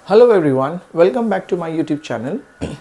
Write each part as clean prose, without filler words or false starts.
Hello everyone, welcome back to my YouTube channel.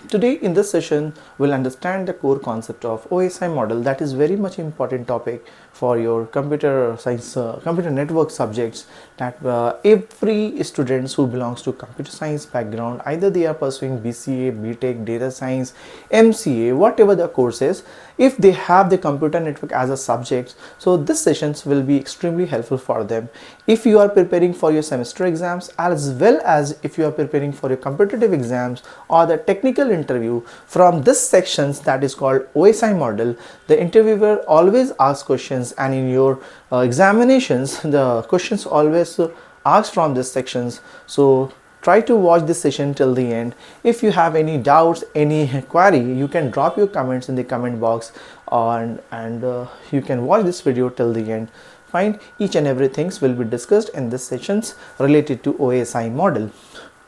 Today in this session we'll understand the core concept of OSI model, that is very much important topic for your computer science, computer network subjects that every students who belongs to computer science background, either they are pursuing BCA, BTech, data science, MCA, whatever the course is, if they have the computer network as a subject, so this sessions will be extremely helpful for them. If you are preparing for your semester exams as well as if you are preparing for your competitive exams or the technical interview, from this sections that is called OSI model, the interviewer always asks questions, and in your examinations the questions always asked from this sections. So try to watch this session till the end. If you have any doubts, any query, you can drop your comments in the comment box, and you can watch this video till the end. Fine, each and every things will be discussed in this sessions related to OSI model.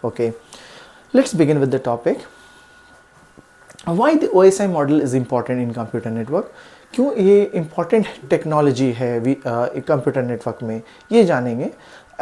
Okay, let's begin with the topic. Why the OSI model is important in computer network? क्यों ये important technology है computer network में, ये जानेंगे.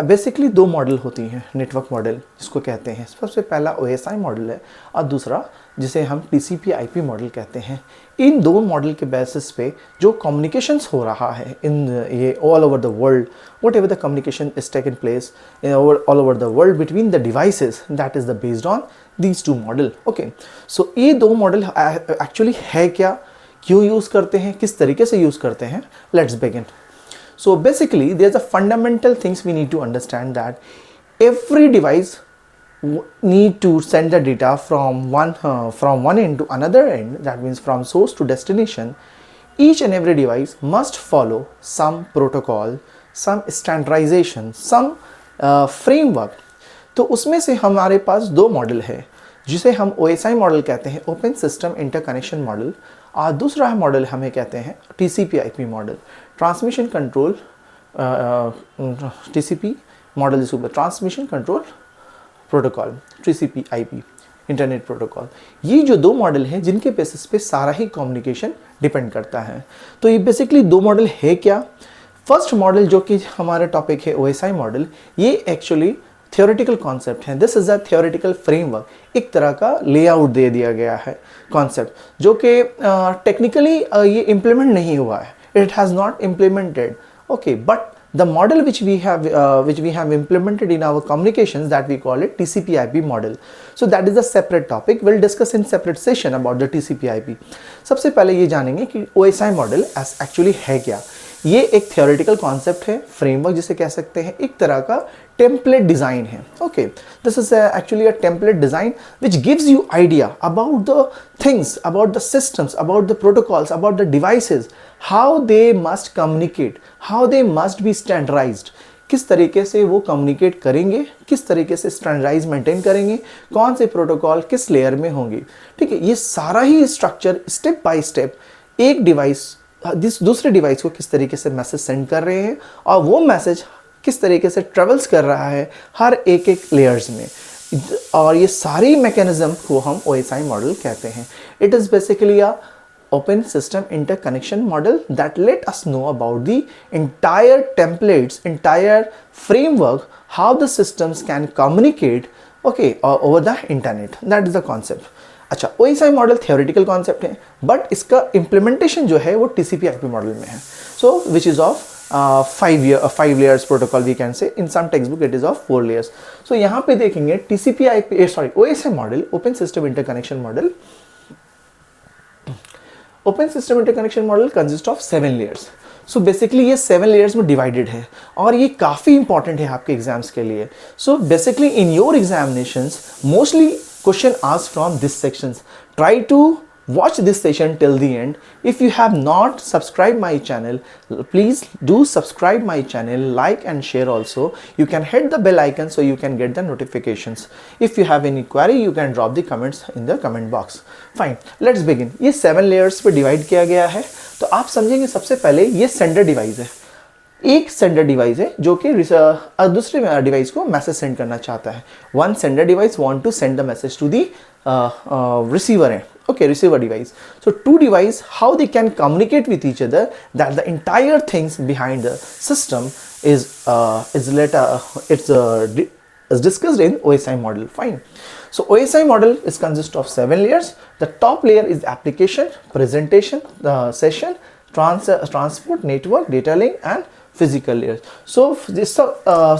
Basically दो model होती हैं network model जिसको कहते हैं. सबसे पहला OSI मॉडल है और दूसरा जिसे हम TCP/IP मॉडल कहते हैं. इन दो मॉडल के बेसिस पे जो कम्युनिकेशंस हो रहा है इन ये all over the world, whatever the communication is taken place all over the world between the devices, that is the based on these two model. Okay, so ये दो model actually है क्या, क्यों use करते हैं, किस तरीके से यूज़ करते हैं. Let's begin. So basically there's a fundamental things we need to understand, that every device need to send the data from one end to another end, that means from source to destination. Each and every device must follow some protocol, some standardization, some framework. तो उसमें से हमारे पास दो model है जिसे हम OSI model कहते हैं, ओपन सिस्टम इंटरकनेक्शन मॉडल, और दूसरा मॉडल हमें कहते हैं TCP/IP model, transmission control TCP model जिसके ऊपर transmission control protocol, TCP/IP internet protocol. ये जो दो मॉडल हैं जिनके बेसिस पे सारा ही कम्युनिकेशन डिपेंड करता है. तो ये बेसिकली दो मॉडल है क्या. फर्स्ट मॉडल जो कि हमारा टॉपिक है OSI मॉडल, ये एक्चुअली थियोरेटिकल कॉन्सेप्ट है. This is a theoretical framework, एक तरह का लेआउट दे दिया गया है कॉन्सेप्ट जो कि टेक्निकली ये इम्प्लीमेंट नहीं हुआ है. It has not implemented. Okay, but the model which we have implemented in our communications, that we call it TCP/IP model. So that is a separate topic. We'll discuss in separate session about the TCP/IP. सबसे पहले ये जानेंगे कि OSI model actually है क्या. ये एक theoretical concept है, फ्रेमवर्क जिसे कह सकते हैं, एक तरह का टेम्पलेट डिज़ाइन है. Okay, this is actually a template design which gives you idea about the things, about the systems, about the protocols, about the devices, how they must communicate, how they must be standardised, किस तरीके से वो communicate करेंगे, किस तरीके से standardise maintain करेंगे, कौन से प्रोटोकॉल किस लेयर में होंगे. ठीक है, ये सारा ही स्ट्रक्चर स्टेप बाय स्टेप एक डिवाइस दूसरे डिवाइस को किस तरीके से मैसेज सेंड कर रहे हैं और वो मैसेज किस तरीके से ट्रेवल्स कर रहा है हर एक एक लेयर्स में, और ये सारी मैकेनिज्म को हम OSI मॉडल कहते हैं. It is basically a open system interconnection model that let us know about the entire templates, entire framework, how the systems can communicate, okay, over the internet. That is the concept. अच्छा, OSI model theoretical concept है, but इसका implementation जो है वो TCP/IP model में है. So which is of 5 layers protocol we can say. In some text book it is of 4 layers. So यहाँ पे देखेंगे OSI model, open system interconnection model. Open system interconnection model consist of 7 layers. So basically ये 7 layers में divided है और ये काफ़ी important है आपके एग्जाम्स के लिए. So basically in your examinations mostly question asked from this sections. Try to watch this session till the end. If you have not subscribed my channel, please do subscribe my channel, like and share also. You can hit the bell icon so you can get the notifications. If you have any query, you can drop the comments in the comment box. Fine, let's begin. ये 7 layers पे divide किया गया है. तो आप समझेंगे सबसे पहले ये सेंडर डिवाइस है. एक सेंडर डिवाइस है जो कि दूसरे डिवाइस को मैसेज सेंड करना चाहता है. One sender device want to send the message to the receiver है. okay, receiver device. So two device, how they can communicate with each other, that the entire things behind the system is is discussed in OSI model. Fine. So OSI model is consist of 7 layers. The top layer is application, presentation, session, transport, network, data link and physical layer. So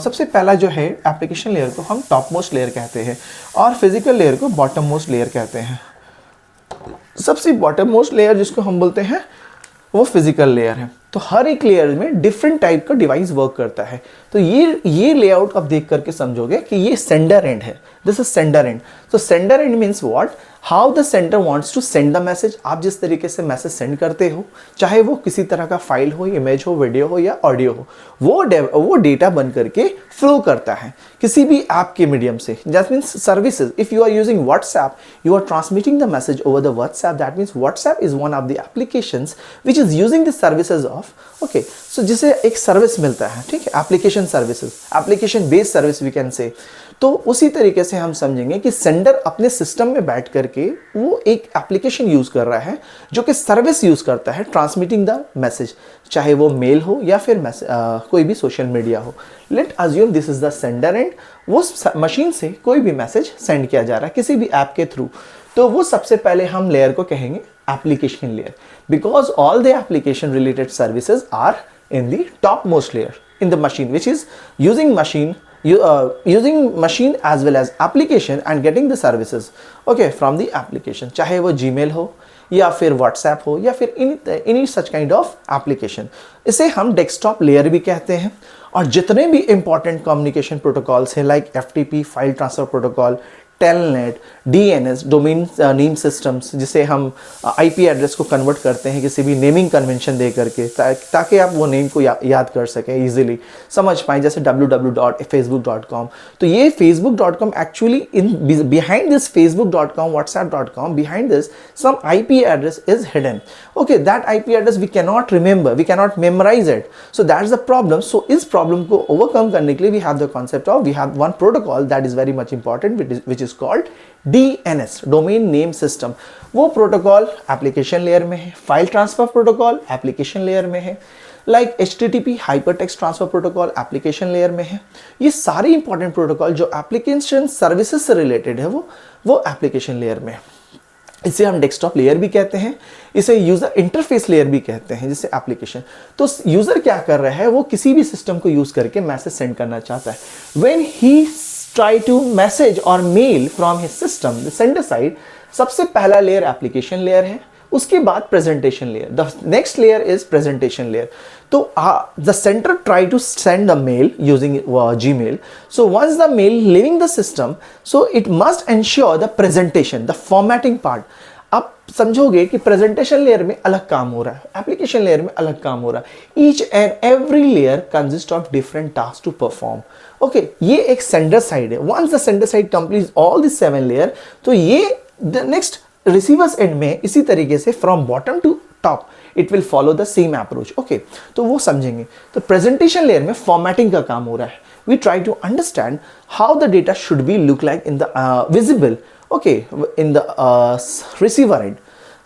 सबसे पहला जो है application layer को हम top most layer कहते हैं और physical layer को बॉटम मोस्ट लेयर कहते हैं. सबसे बॉटम मोस्ट लेयर जिसको हम बोलते हैं वो फिजिकल लेयर है. तो हर एक लेयर में डिफरेंट टाइप का डिवाइस वर्क करता है. तो ये लेआउट आप देख करके समझोगे कि ये सेंडर एंड है. This is sender end. तो sender end means what, how the sender wants to send the message. आप जिस तरीके से मैसेज सेंड करते हो, चाहे वो किसी तरह का फाइल हो, इमेज हो, वीडियो हो या ऑडियो हो, वो डेटा बन करके फ्लो करता है किसी भी ऐप के मीडियम से. That means services. If you are using WhatsApp, you are transmitting the message over the WhatsApp. That means WhatsApp is one of the applications which is using the services of okay. So जिसे एक service मिलता है, ठीक है, application services, application based service we can say. तो उसी तरीके से हम समझेंगे कि सेंडर अपने सिस्टम में बैठ करके वो एक एप्लीकेशन यूज कर रहा है जो कि सर्विस यूज करता है ट्रांसमिटिंग द मैसेज, चाहे वो मेल हो या फिर कोई भी सोशल मीडिया हो. Late assume this is the sender and. वो मशीन से कोई भी मैसेज सेंड किया जा रहा है किसी भी ऐप के थ्रू. तो वो सबसे पहले हम लेयर को कहेंगे application layer, because all the application related services are in the topmost layer in the machine, which is using machine as well as application and getting the services okay from the application. चाहे वो Gmail हो या फिर WhatsApp हो या फिर any such kind of application. इसे हम डेस्कटॉप लेयर भी कहते हैं. और जितने भी इंपॉर्टेंट कम्युनिकेशन प्रोटोकॉल्स हैं like FTP file transfer protocol, telnet, DNS domain name systems, जिसे हम IP एड्रेस को कन्वर्ट करते हैं किसी भी नेमिंग कन्वेंशन दे करके ताकि आप वो नेम को याद कर सकें, इजीली समझ पाएं, जैसे www.facebook.com. तो ये facebook.com actually in behind this facebook.com, whatsapp.com, behind this some IP address is hidden. Okay, that IP address we cannot remember, we cannot memorize it. So that's the problem. So इस problem को overcome करने के लिए we have the concept of, we have one protocol that is very much important which is called DNS, domain name system. वो protocol application layer में है. File transfer protocol application layer में है. Like HTTP hypertext transfer protocol application layer में है. ये सारे important protocol जो एप्लीकेशन सर्विसेज से रिलेटेड है वो एप्लीकेशन लेयर में है. इसे हम डेस्कटॉप लेयर भी कहते हैं, इसे यूजर इंटरफेस लेयर भी कहते हैं, जिसे एप्लीकेशन. तो यूजर क्या कर रहा है, वो किसी भी सिस्टम को यूज करके मैसेज सेंड करना चाहता है. When he try to message or mail from his system, the sender side, सबसे पहला लेयर एप्लीकेशन लेयर है, उसके बाद presentation layer. The next layer is presentation layer. तो the sender try to send the mail using Gmail. So once the mail leaving the system, so it must ensure the presentation, the formatting part. आप समझोगे कि presentation layer में अलग काम हो रहा है, एप्लीकेशन लेयर में अलग काम हो रहा है. Each and every layer consist of different task to perform. Okay, ये एक सेंडर साइड है. Once the sender side complete all this 7 layer, तो ये द नेक्स्ट रिसीवर्स एंड में इसी तरीके से from bottom to top it will follow the same approach. Okay, तो वो समझेंगे. तो प्रेजेंटेशन लेयर में फॉर्मेटिंग का काम हो रहा है. We try to understand how the data should be look like in the visible, okay, in the receiver end.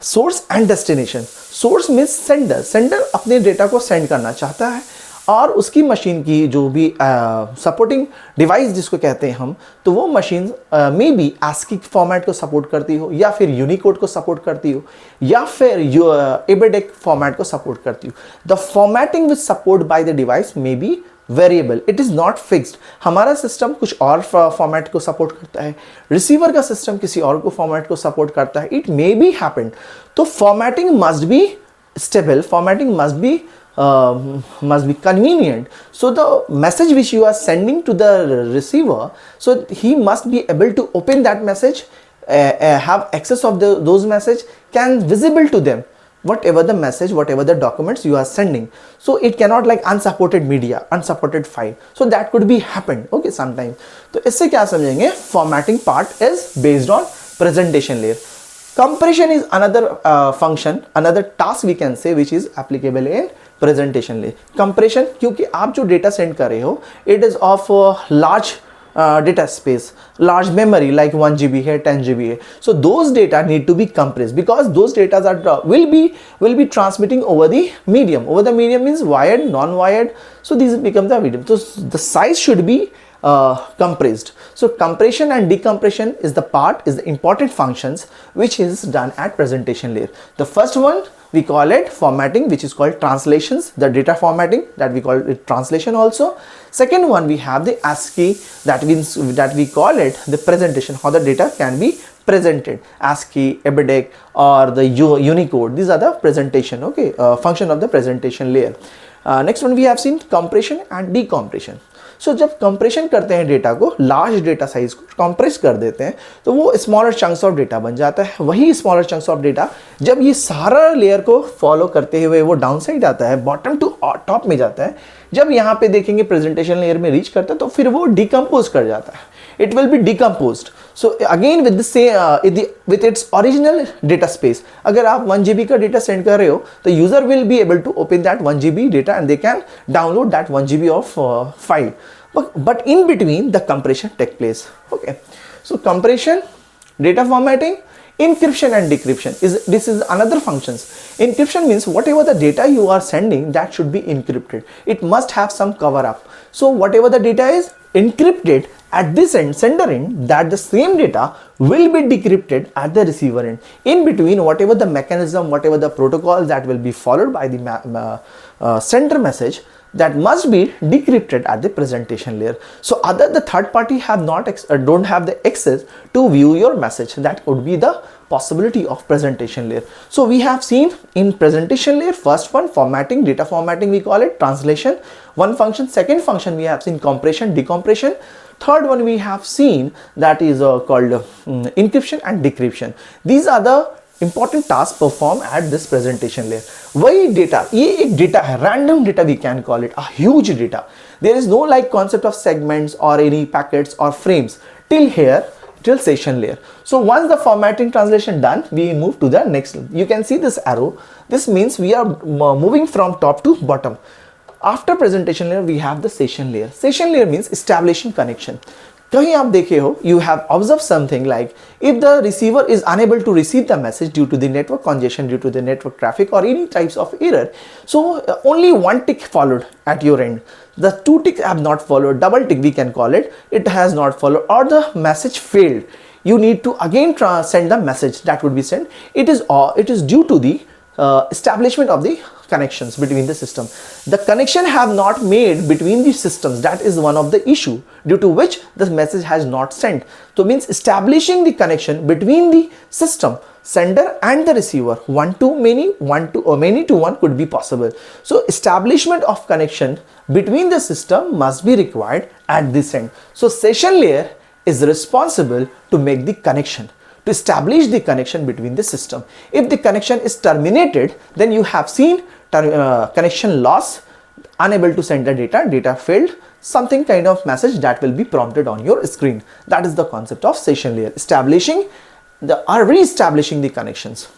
Source and destination. Source means sender. Sender अपने डेटा को सेंड करना चाहता है और उसकी मशीन की जो भी सपोर्टिंग डिवाइस जिसको कहते हैं हम, तो वो machine may be ASCII format को सपोर्ट करती हो या फिर यूनिकोड को सपोर्ट करती हो या फिर ABEDEC फॉर्मेट को सपोर्ट करती हो. The formatting which support by the device may be variable, it is not fixed. हमारा सिस्टम कुछ और फॉर्मेट को सपोर्ट करता है, रिसीवर का सिस्टम किसी और को फॉर्मेट को सपोर्ट करता है. It may be happened. तो formatting must be stable, formatting must be convenient. So the message which you are sending to the receiver, so he must be able to open that message, have access of those message, can visible to them whatever the message, whatever the documents you are sending. So it cannot like unsupported media, unsupported file. So that could be happened, okay, sometimes. तो इससे क्या समझेंगे, formatting part is based on presentation layer. Compression is another function, another task we can say which is applicable in presentation layer. Compression, क्योंकि आप जो data send कर रहे हो, it is of large data space, large memory like 1 GB है, 10 GB है. So those data need to be compressed because those data are will be transmitting over the medium. Over the medium means wired, non-wired. So these become the medium. So the size should be compressed. So compression and decompression is the important functions which is done at presentation layer. The first one we call it formatting, which is called translations, the data formatting, that we call it translation also. Second one, we have the ASCII, that means that we call it the presentation, how the data can be presented, ASCII, EBCDIC or the Unicode. These are the presentation, okay, function of the presentation layer. Next one we have seen compression and decompression. So जब compression करते हैं data को, large data size को compress कर देते हैं, तो वो स्मॉलर चंक्स ऑफ डेटा बन जाता है. वही स्मॉलर चंक्स ऑफ डेटा जब ये सारा लेयर को फॉलो करते हुए वो डाउन साइड आता है, बॉटम टू टॉप में जाता है, जब यहाँ पे देखेंगे प्रेजेंटेशन लेयर में रीच करता है, तो फिर वो डिकम्पोज कर जाता है. It will be decomposed. So again with the same with its original data space. अगर आप 1 GB का डेटा सेंड कर रहे हो, तो user will be able to open that 1 GB data and they can download that 1 GB of file. But in between the compression take place. Okay. So compression, data formatting, encryption and decryption this is another functions. Encryption means whatever the data you are sending, that should be encrypted. It must have some cover up. So whatever the data is encrypted at this end, sender end, that the same data will be decrypted at the receiver end. In between, whatever the mechanism, whatever the protocol that will be followed by the sender message, that must be decrypted at the presentation layer. So other the third party have not don't have the access to view your message. That could be the possibility of presentation layer. So we have seen in presentation layer, first one formatting, data formatting we call it, translation, one function. Second function we have seen compression, decompression. Third one we have seen that is called encryption and decryption. These are the important tasks performed at this presentation layer. वही data, ये एक data है, random data we can call it, a huge data. There is no like concept of segments or any packets or frames till here, till session layer. So once the formatting translation done, we move to the next. You can see this arrow. This means we are moving from top to bottom. After presentation layer, we have the session layer. Session layer means establishing connection. कहीं आप देखे हो, you have observed something like if the receiver is unable to receive the message due to the network congestion, due to the network traffic or any types of error, so only one tick followed at your end. The two ticks have not followed, double tick we can call it, it has not followed, or the message failed. You need to again send the message that would be sent. It is due to the establishment of the connections between the system. The connection have not made between the systems. That is one of the issue due to which the message has not sent. So means establishing the connection between the system, sender and the receiver, one to many, one to or many to one could be possible. So establishment of connection between the system must be required at this end. So session layer is responsible to make the connection, to establish the connection between the system. If the connection is terminated, then you have seen connection loss, unable to send the data, data failed, something kind of message that will be prompted on your screen. That is the concept of session layer, establishing or re-establishing the connections.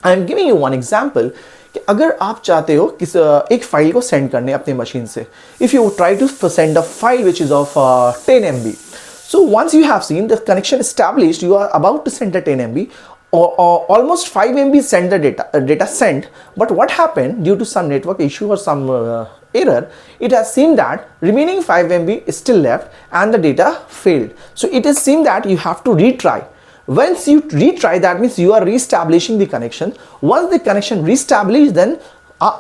I am giving you one example. कि अगर आप चाहते हो कि एक file को send करने अपने मशीन से, if you try to send a file which is of 10 MB, so once you have seen the connection established, you are about to send the 10 MB, or almost 5 MB send the data sent, but what happened due to some network issue or some error, it has seen that remaining 5 MB is still left and the data failed. So it is seen that you have to retry. Once you retry, that means you are re-establishing the connection. Once the connection re-established, then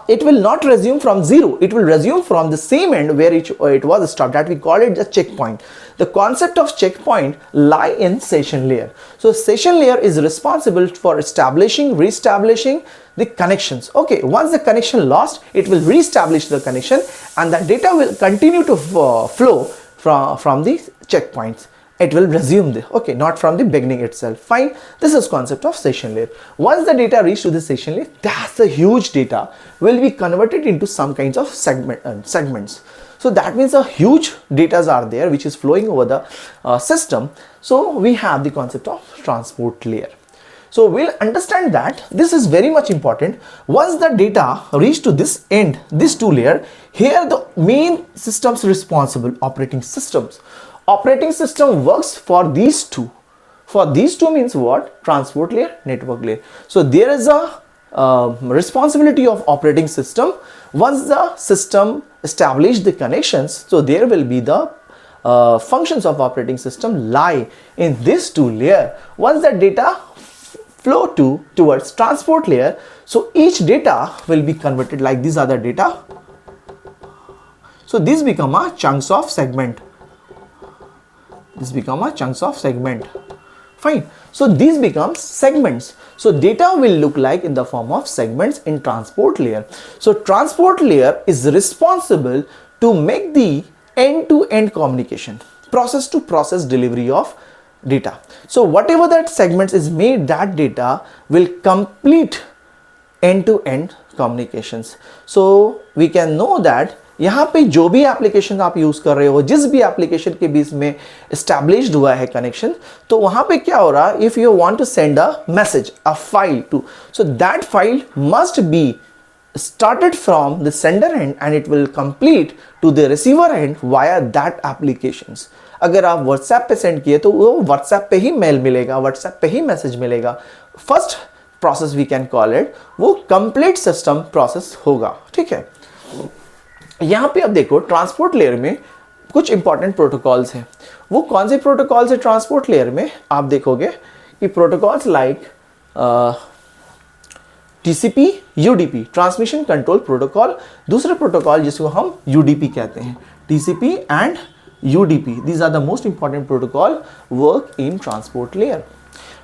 it will not resume from zero. It will resume from the same end where it was stopped. That we call it the checkpoint. The concept of checkpoint lie in session layer. So session layer is responsible for establishing, re-establishing the connections. Okay, once the connection lost, it will re-establish the connection and the data will continue to flow from the checkpoints. It will resume the, okay, not from the beginning itself. Fine, this is concept of session layer. Once the data reach to the session layer, that's the huge data will be converted into some kinds of segments. So that means a huge data are there which is flowing over the system. So we have the concept of transport layer. So we'll understand that this is very much important. Once the data reach to this end, this two layer, here the main systems responsible, operating systems. Operating system works for these two. For these two means what? Transport layer, network layer. So there is a responsibility of operating system. Once the system establish the connections, so there will be the functions of operating system lie in this two layer. Once that data flow towards transport layer, so each data will be converted like these are the data. So these become a chunks of segment. This become a chunks of segment. Fine. So these becomes segments. So data will look like in the form of segments in transport layer. So transport layer is responsible to make the end-to-end communication, process to process delivery of data. So whatever that segments is made, that data will complete end-to-end communications. So we can know that यहाँ पे जो भी application आप use कर रहे हो, जिस भी एप्लीकेशन के बीच में एस्टैब्लिश्ड हुआ है कनेक्शन, तो वहां पे क्या हो रहा है, if you want to send a message, a file to, so that file must be started from the sender end and it will complete to the receiver end via that applications. अगर आप WhatsApp पे send किए तो वो WhatsApp पे ही mail मिलेगा, WhatsApp पे ही मैसेज मिलेगा. First process we can call it, वो कंप्लीट सिस्टम प्रोसेस होगा. ठीक है. यहां पे अब देखो ट्रांसपोर्ट लेयर में कुछ इंपॉर्टेंट प्रोटोकॉल्स हैं. वो कौन से प्रोटोकॉल्स है ट्रांसपोर्ट लेयर में? आप देखोगे कि protocols like TCP, UDP, transmission control protocol. दूसरे प्रोटोकॉल जिसको हम UDP कहते हैं, TCP and UDP, these are the most important protocol work in transport layer.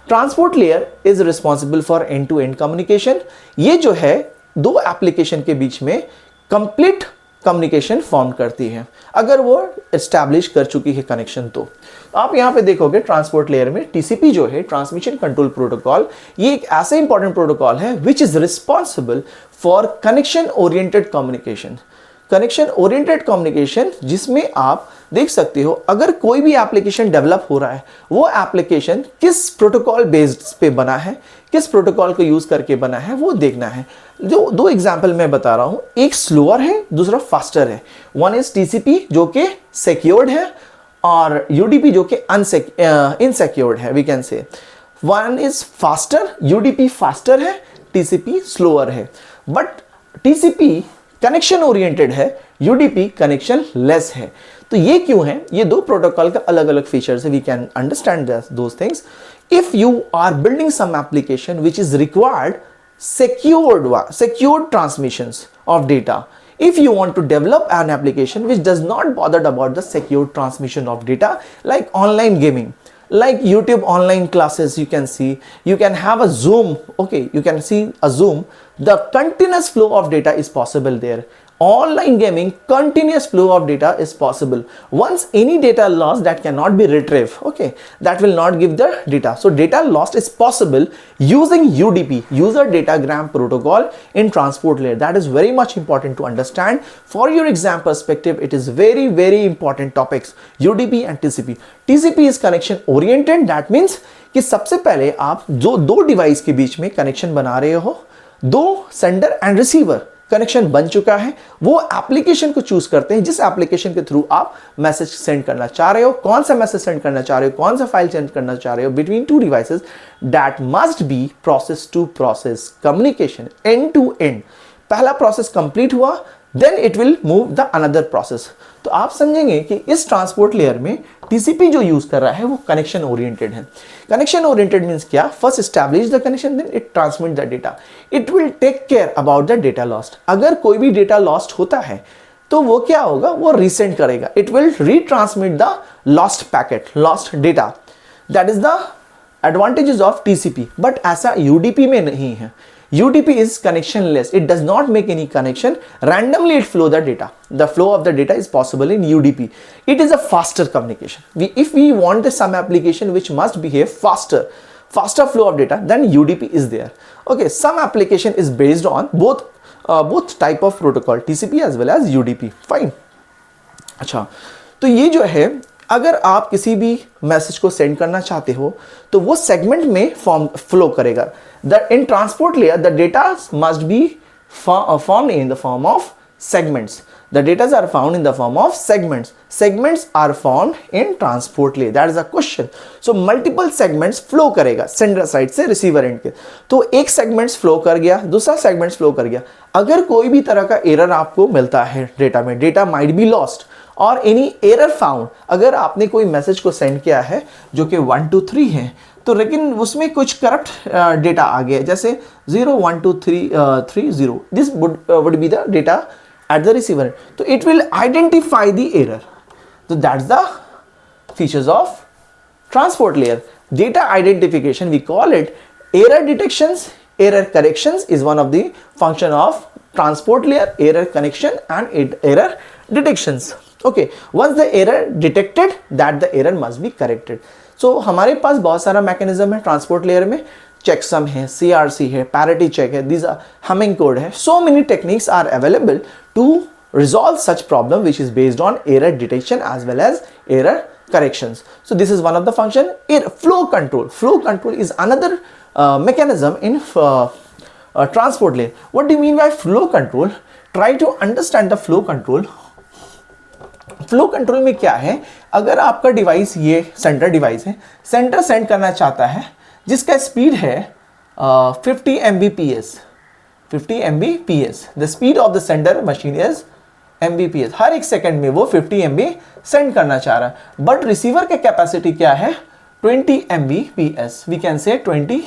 Transport layer is responsible for end-to-end communication. ये जो है दो एप्लीकेशन के बीच में कंप्लीट कम्युनिकेशन फॉर्म करती है अगर वो एस्टैब्लिश कर चुकी है कनेक्शन. तो आप यहाँ पे देखोगे ट्रांसपोर्ट लेयर में TCP जो है, ट्रांसमिशन कंट्रोल प्रोटोकॉल, ये एक ऐसा इंपॉर्टेंट प्रोटोकॉल है which is responsible for connection oriented communication. Connection oriented communication जिसमें आप देख सकते हो अगर कोई भी एप्लीकेशन डेवलप हो रहा है, वो एप्लीकेशन किस प्रोटोकॉल बेस्ड पे बना है, किस प्रोटोकॉल को यूज करके बना है, वो देखना है. जो दो एग्जांपल मैं बता रहा हूं, एक स्लोअर है, दूसरा फास्टर है. वन इज TCP जो कि सिक्योर्ड है और UDP जो कि इनसिक्योर्ड है. We can say one is faster, UDP faster है, TCP स्लोअर है. बट TCP कनेक्शन ओरिएंटेड है, UDP कनेक्शन लेस है. तो ये क्यों है? ये दो प्रोटोकॉल का अलग अलग फीचर्स है. We can understand those things. If you are building some application which is required secured transmissions of data, if you want to develop an application which does not bother about the secured transmission of data, like online gaming, like YouTube online classes, you can see, you can have a Zoom, okay, you can see a Zoom, the continuous flow of data is possible there. Online gaming, continuous flow of data is possible. Once any data lost that cannot be retrieved, okay, that will not give the data. So data lost is possible using UDP, user datagram protocol in transport layer. That is very much important to understand. For your exam perspective, it is very, very important topics, UDP and TCP. TCP is connection oriented. That means कि सबसे पहले आप जो दो device के बीच में connection बना रहे हो, दो सेंडर एंड रिसीवर कनेक्शन बन चुका है, वो एप्लीकेशन को चूज करते हैं जिस एप्लीकेशन के थ्रू आप मैसेज सेंड करना चाह रहे हो, कौन सा मैसेज सेंड करना चाह रहे हो, कौन सा फाइल सेंड करना चाह रहे हो between two devices. That must be process to process communication end to end. पहला प्रोसेस कंप्लीट हुआ, then it will move the another process. तो आप समझेंगे कि इस ट्रांसपोर्ट लेयर में TCP जो यूज कर रहा है वो कनेक्शन ओरिएंटेड है. कनेक्शन ओरिएंटेड मींस क्या? First establish the connection, then it transmit the data. It will take care about the data lost. अगर कोई भी डेटा लॉस्ट होता है तो वो क्या होगा? वो रीसेंड करेगा. It will retransmit the lost packet, lost data. That is the advantages of TCP. But ऐसा UDP में नहीं है. UDP is connectionless. It does not make any connection. Randomly it flow the data. The flow of the data is possible in UDP. It is a faster communication. If we want some application which must behave faster flow of data, then UDP is there. Okay, some application is based on both type of protocol, TCP as well as UDP. Fine. अच्छा, तो ये जो है अगर आप किसी भी message को सेंड करना चाहते हो तो वो सेगमेंट में फ्लो करेगा. In transport layer, the data must be formed in the form of segments. The data are found in the form of segments. Segments are formed in transport layer. That is a question. So multiple segments flow करेगा sender side से receiver end के. तो एक segments flow कर गया, दूसरा segments flow कर गया. अगर कोई भी तरह का error आपको मिलता है डेटा में, data might be lost और एनी एरर फाउंड, अगर आपने कोई मैसेज को सेंड किया है जो कि 1 2 3 है, तो लेकिन उसमें कुछ करप्ट डेटा आ गया, जैसे 0 1 2 3 3 0, this would be the data at the receiver, तो it will identify the error. तो that's the features of transport layer. Data identification, we call it error detections. Error corrections is one of the function of transport layer, error connection and error detections. Okay, once the error detected, that the error must be corrected. So हमारे पास बहुत सारा mechanism है transport layer में, checksum है, CRC है, parity check है, these are humming code है. So many techniques are available to resolve such problem which is based on error detection as well as error corrections. So this is one of the function. Flow control. Flow control is another mechanism in transport layer. What do you mean by flow control? Try to understand the flow control. Flow control में क्या है, अगर आपका device ये centre device है, centre send करना चाहता है जिसका स्पीड है 50 Mbps, 50 Mbps, the speed of the sender machine is Mbps, हर एक सेकंड में वो 50 MB सेंड करना चाह रहा है, बट रिसीवर का कैपेसिटी क्या है 20 Mbps, वी कैन से 20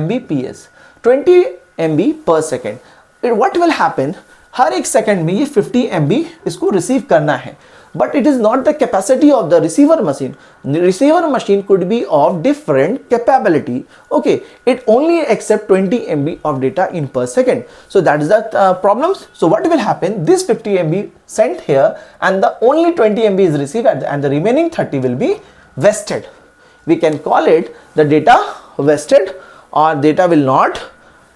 Mbps, 20 MB पर सेकेंड. व्हाट विल हैपन, हर एक सेकंड में ये 50 MB इसको रिसीव करना है, but it is not the capacity of the receiver machine. The receiver machine could be of different capability. Okay, it only accept 20 MB of data in per second. So that is the problems. So what will happen, this 50 MB sent here and the only 20 MB is received and the remaining 30 will be wasted. We can call it the data wasted or data will not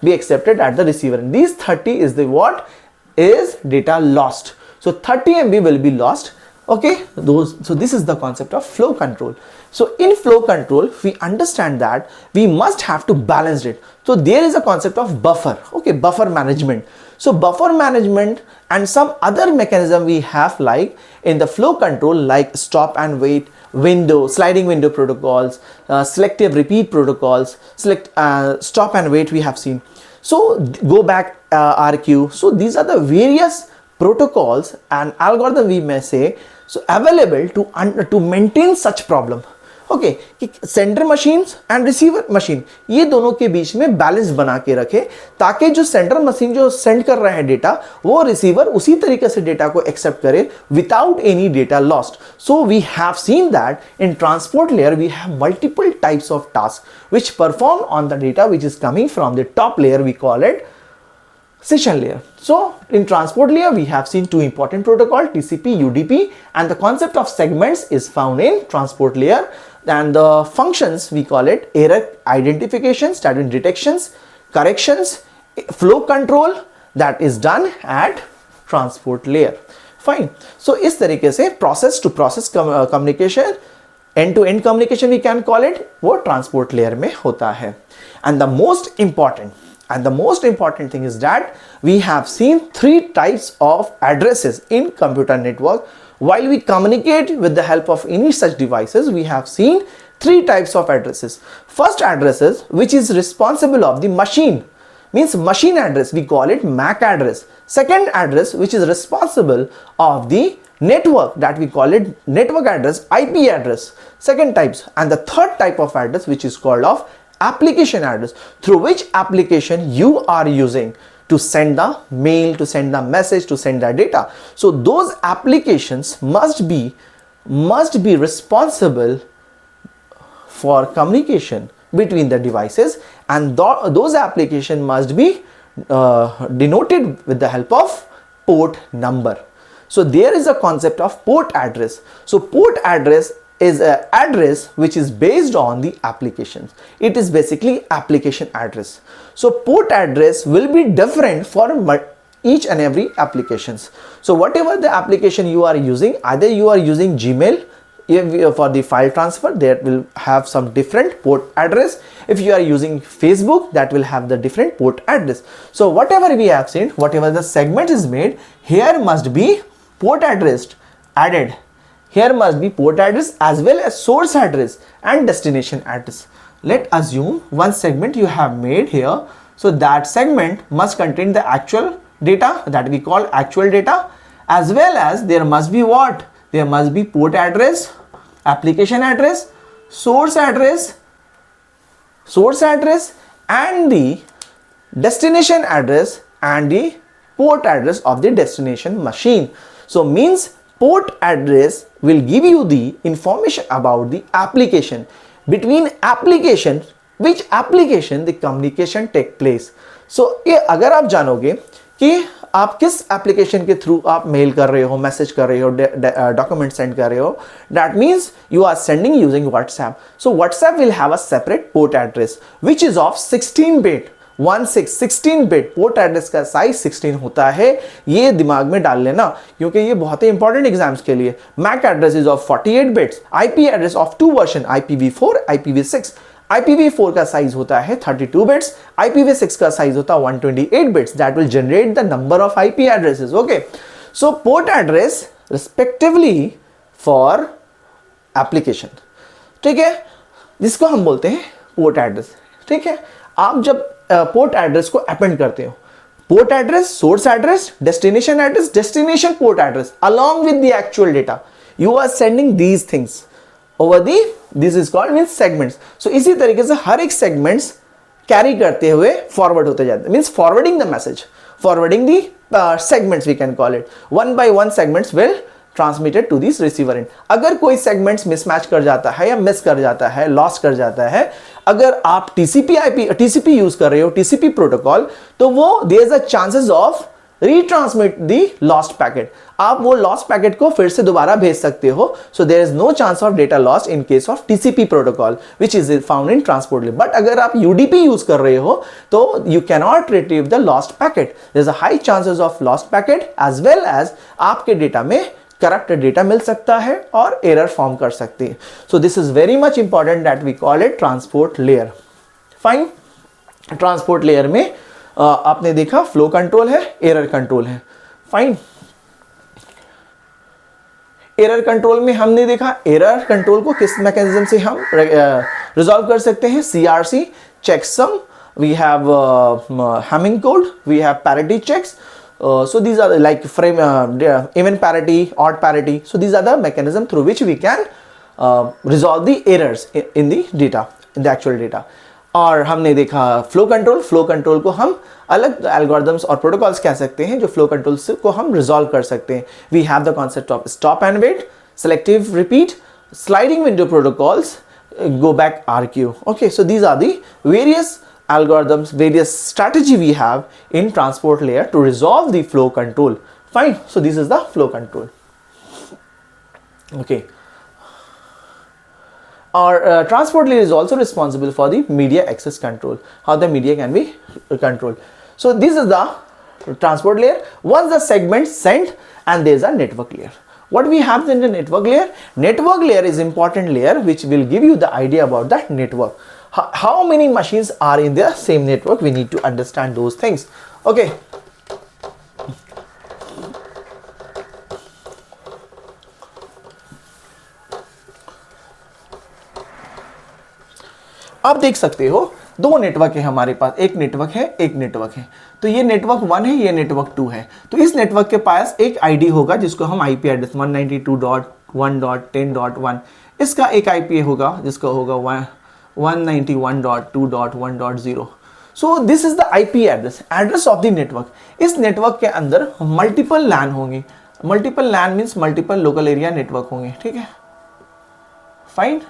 be accepted at the receiver. And these 30 is the what is data lost. So 30 MB will be lost. Okay, so this is the concept of flow control. So in flow control we understand that we must have to balance it. So there is a concept of buffer. Okay, buffer management. So buffer management and some other mechanism we have like in the flow control, like stop and wait window, sliding window protocols, selective repeat protocols, stop and wait we have seen. So go back RQ. So these are the various protocols and algorithm we may say, so available to maintain such problem. Okay, कि sender machine and receiver machine ये दोनों के बीच में balance बना के रखे, ताकि जो सेंडर मशीन जो सेंड कर रहा है डेटा, वो रिसीवर उसी तरीके से डेटा को एक्सेप्ट करे without any data lost. So we have seen that in transport layer we have multiple types of task which perform on the data which is coming from the top layer. We call it session layer. So in transport layer we have seen two important protocol, TCP, UDP, and the concept of segments is found in transport layer, and the functions we call it error identification, status detections, corrections, flow control that is done at transport layer. Fine. So इस तरीके से process to process communication, end to end communication we can call it, वो transport layer में होता है. And the most important thing is that we have seen three types of addresses in computer network. While we communicate with the help of any such devices, we have seen three types of addresses. First addresses, which is responsible of the machine, means machine address, we call it MAC address. Second address, which is responsible of the network, that we call it network address, IP address. Second types. And the third type of address, which is called of application address, through which application you are using to send the mail, to send the message, to send the data. So those applications must be responsible for communication between the devices, and those applications must be denoted with the help of port number. So there is a concept of port address. So port address is an address which is based on the applications. It is basically application address. So port address will be different for each and every applications. So whatever the application you are using, either you are using Gmail for the file transfer, that will have some different port address. If you are using Facebook, that will have the different port address. So whatever we have seen, whatever the segment is made, here must be port address added. Here must be port address as well as source address and destination address. Let assume one segment you have made here. So that segment must contain the actual data that we call actual data, as well as there must be what? there must be port address, application address, source address and the destination address and the port address of the destination machine. So means port address will give you the information about the application. Between application, which application the communication take place. So ये अगर आप जानोगे कि आप किस application के through आप mail कर रहे हो, मैसेज कर रहे हो, डॉक्यूमेंट सेंड कर रहे हो, that means you are sending using WhatsApp. So WhatsApp will have a separate port address which is of 16 bit 16 bit. Port address का साइज 16 होता है. ये दिमाग में डाल लेना क्योंकि ये बहुत ही इंपॉर्टेंट एग्जाम्स के लिए. MAC address is of 48 bits. IP address of 2 version, IPv4, IPv6. IPv4 का साइज होता है 32 बिट्स, IPv6 का साइज होता है 128 bits. That will generate the number of IP addresses. Okay, so port address respectively for application. ठीक है, जिसको हम बोलते हैं पोर्ट एड्रेस. ठीक है, आप जब पोर्ट एड्रेस को अपेंड करते हो, port address, source address, destination port address along with the actual data, you are sending these things over the, this is called means segments. So इसी तरीके से हर एक segments कैरी करते हुए फॉरवर्ड होते जाते हैं, means forwarding the message, forwarding the segments we can call it. One by one segments will transmitted to this receiver end. अगर कोई सेगमेंट्स मिसमैच कर जाता है या मिस कर जाता है, लॉस कर जाता है, अगर आप टीसीपी यूज कर रहे हो, टीसीपी प्रोटोकॉल, तो वो there is a chances of retransmit the lost packet. आप वो लॉस्ट पैकेट को फिर से दोबारा भेज सकते हो. So there is no chance of data loss in case of TCP protocol which is found in transport layer. But अगर आप यूडीपी यूज कर रहे हो तो you can not retrieve the lost packet. There is a high chances of lost packet as well as आपके data में corrupt data मिल सकता है और एरर फॉर्म कर सकती है. So this is very much important that we call it transport layer. Fine, transport layer में आपने देखा फ्लो कंट्रोल है, एरर कंट्रोल है. फाइन, एरर कंट्रोल में हमने देखा एरर कंट्रोल को किस मैकेनिज्म से हम रिजॉल्व कर सकते हैं. CRC, checksum, we have Hamming code, we have parity checks. So these are like frame even parity, odd parity. So these are the mechanism through which we can resolve the errors in the data, in the actual data. और हमने देखा flow control को हम अलग algorithms और protocols कह सकते हैं जो फ्लो कंट्रोल को हम रिजॉल्व कर सकते हैं. We have the concept of stop and wait, selective repeat, sliding window protocols, go back RQ. Okay, so these are the various algorithms, various strategy we have in transport layer to resolve the flow control. Fine, so this is the flow control. Okay, our transport layer is also responsible for the media access control, how the media can be controlled. So this is the transport layer. Once the segment sent, and there is a network layer. What we have in the network layer? Network layer is important layer which will give you the idea about that network. How many machines are in the same network? We need to understand those things. Okay. आप देख सकते हो दो network है हमारे पास, एक network है, एक नेटवर्क है. तो ये नेटवर्क 1 है, ये नेटवर्क 2 है. तो इस नेटवर्क के पास एक आईडी होगा जिसको हम आईपी एड्रेस 192.1.10.1. इसका एक आईपी होगा जिसका होगा 191.2.1.0. So this is the IP address of the network. इस नेटवर्क के अंदर मल्टीपल लैन होंगे. Multiple LAN means multiple local area network होंगे. ठीक है, फाइन.